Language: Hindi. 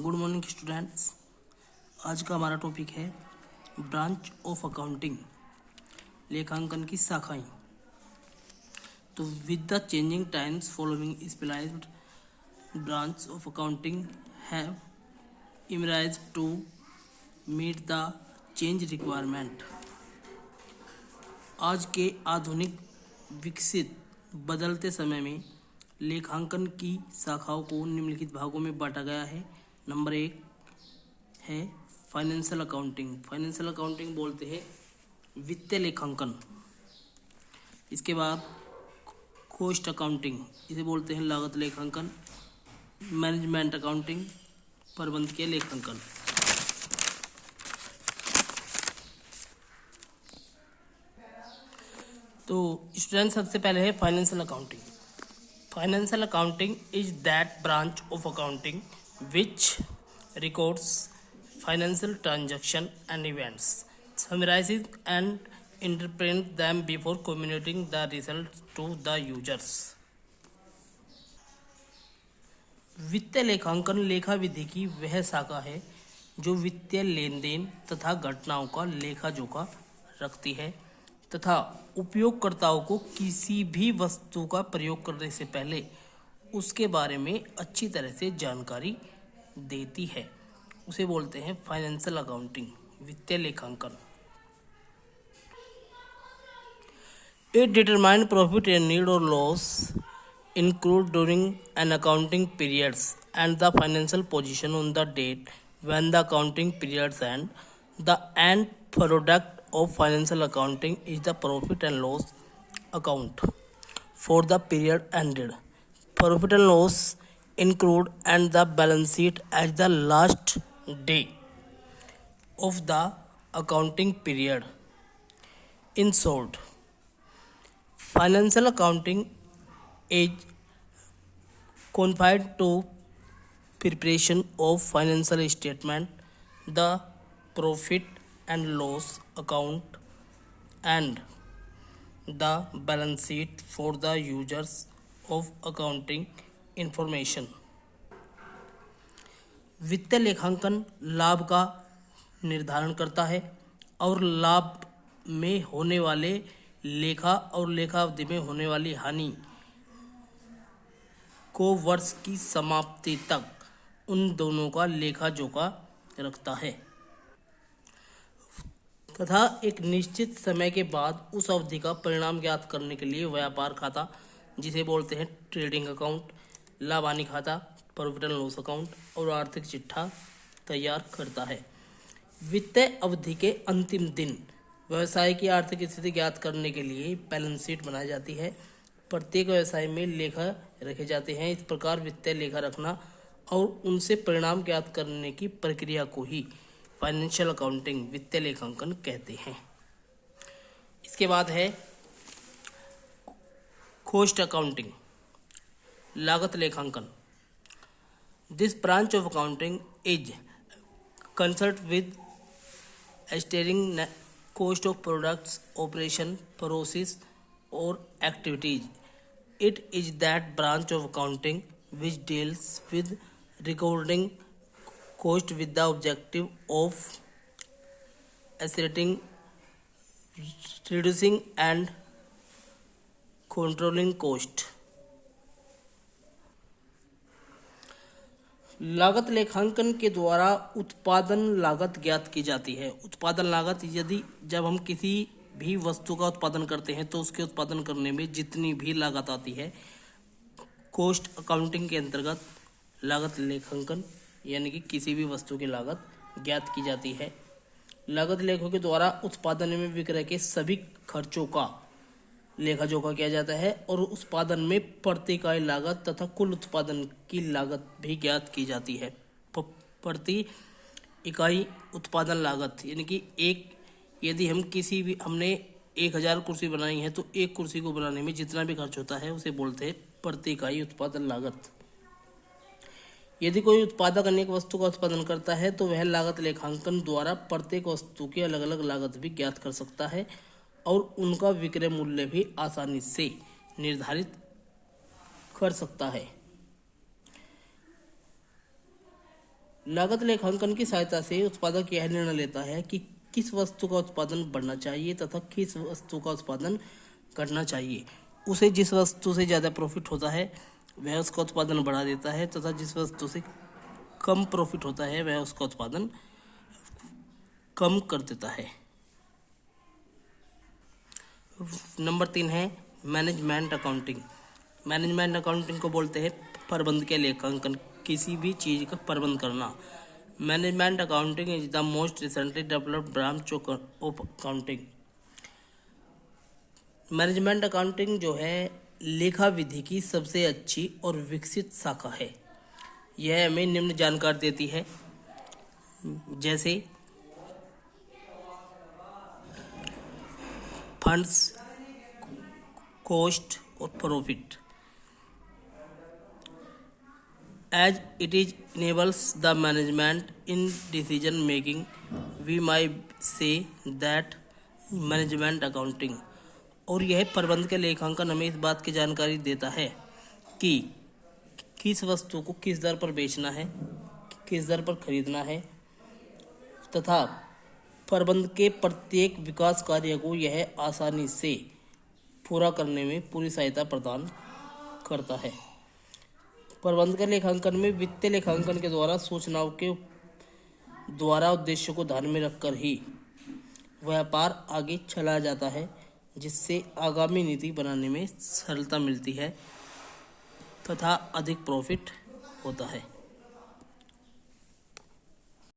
Good morning students. आज का हमारा टॉपिक है ब्रांच ऑफ अकाउंटिंग, लेखांकन की शाखाएं। तो with the changing times following specialised branch of accounting have emerged to meet the change requirement. आज के आधुनिक विकसित बदलते समय में लेखांकन की शाखाओं को निम्नलिखित भागों में बांटा गया है। नंबर 1 है फाइनेंशियल अकाउंटिंग। फाइनेंशियल अकाउंटिंग बोलते हैं वित्तीय लेखांकन। इसके बाद कॉस्ट अकाउंटिंग, इसे बोलते हैं लागत लेखांकन। मैनेजमेंट अकाउंटिंग, प्रबंधकीय लेखांकन। तो स्टूडेंट, सबसे पहले है financial accounting. Financial accounting is that branch of accounting which records financial transaction and events, summarizes and interprets them before communicating the results to the users. वित्तीय लेखांकन लेखा विधि की वह शाखा है जो वित्तीय लेन देन तथा घटनाओं का लेखा जोखा रखती है तथा उपयोगकर्ताओं को किसी भी वस्तु का प्रयोग करने से पहले उसके बारे में अच्छी तरह से जानकारी देती है। उसे बोलते हैं फाइनेंशियल अकाउंटिंग, वित्तीय लेखांकन। It determine profit and need और loss incurred during an accounting periods and the financial position on the date when the accounting periods end. The end product of financial accounting is the profit and loss account for the period ended. Profit and loss incurred and the balance sheet at the last day of the accounting period. In short, financial accounting is confined to preparation of financial statement, the profit and loss account, and the balance sheet for the users of accounting information. वित्तीय लेखांकन लाभ का निर्धारण करता है और लाभ में होने वाले लेखा और लेखा अवधि में होने वाली हानि को वर्ष की समाप्ति तक उन दोनों का लेखा जोखा रखता है तथा एक निश्चित समय के बाद उस अवधि का परिणाम ज्ञात करने के लिए व्यापार खाता, जिसे बोलते हैं ट्रेडिंग अकाउंट, लाभ हानि खाता, प्रॉफिट एंड लॉस अकाउंट और आर्थिक चिट्ठा तैयार करता है। वित्तीय अवधि के अंतिम दिन व्यवसाय की आर्थिक स्थिति ज्ञात करने के लिए बैलेंस शीट बनाई जाती है। प्रत्येक व्यवसाय में लेखा रखे जाते हैं। इस प्रकार वित्तीय लेखा रखना और उनसे परिणाम ज्ञात करने की प्रक्रिया को ही फाइनेंशियल अकाउंटिंग, वित्तीय लेखांकन कहते हैं। इसके बाद है कॉस्ट अकाउंटिंग, लागत लेखांकन। This branch of accounting is concerned with steering cost of products, operation, process or activities. It is that branch of accounting which deals with recording cost with the objective of ascertaining, reducing and controlling cost. लागत लेखांकन के द्वारा उत्पादन लागत ज्ञात की जाती है। उत्पादन लागत, यदि जब हम किसी भी वस्तु का उत्पादन करते हैं तो उसके उत्पादन करने में जितनी भी लागत आती है, कॉस्ट अकाउंटिंग के अंतर्गत लागत लेखांकन यानी कि किसी भी वस्तु की लागत ज्ञात की जाती है। लागत लेखों के द्वारा उत्पादन में विक्रय के सभी खर्चों का लेखा जोखा किया जाता है और उत्पादन में प्रति इकाई लागत तथा कुल उत्पादन की लागत भी ज्ञात की जाती है। प्रति इकाई उत्पादन लागत यानी कि यदि हमने 1000 कुर्सी बनाई है तो एक कुर्सी को बनाने में जितना भी खर्च होता है उसे बोलते हैं प्रति इकाई उत्पादन लागत। यदि कोई उत्पादक अनेक वस्तु का उत्पादन करता है तो वह लागत लेखांकन द्वारा प्रत्येक वस्तु की अलग अलग लागत भी ज्ञात कर सकता है और उनका विक्रय मूल्य भी आसानी से निर्धारित कर सकता है। लागत लेखांकन की सहायता से उत्पादक यह निर्णय लेता है कि किस वस्तु का उत्पादन बढ़ना चाहिए तथा किस वस्तु का उत्पादन घटना चाहिए। उसे जिस वस्तु से ज़्यादा प्रॉफिट होता है वह उसका उत्पादन बढ़ा देता है तथा जिस वस्तु से कम प्रॉफिट होता है वह उसका उत्पादन कम कर देता है। नंबर 3 है मैनेजमेंट अकाउंटिंग। मैनेजमेंट अकाउंटिंग को बोलते हैं प्रबंध के लेखांकन, किसी भी चीज़ का प्रबंध करना। Management accounting is the most recently developed branch of accounting. Management accounting जो है लेखा विधि की सबसे अच्छी और विकसित शाखा है। यह हमें निम्न जानकारी देती है, जैसे फंड्स, कॉस्ट और profit. As it is enables the management in decision making, we may say that management accounting. और यह प्रबंध के लेखांकन हमें इस बात की जानकारी देता है कि किस वस्तु को किस दर पर बेचना है, किस दर पर खरीदना है तथा प्रबंध के प्रत्येक विकास कार्य को यह आसानी से पूरा करने में पूरी सहायता प्रदान करता है। प्रबंध के लेखांकन में वित्तीय लेखांकन के द्वारा सूचनाओं के द्वारा उद्देश्यों को ध्यान में रखकर ही व्यापार आगे चलाया जाता है, जिससे आगामी नीति बनाने में सरलता मिलती है तथा अधिक प्रॉफिट होता है।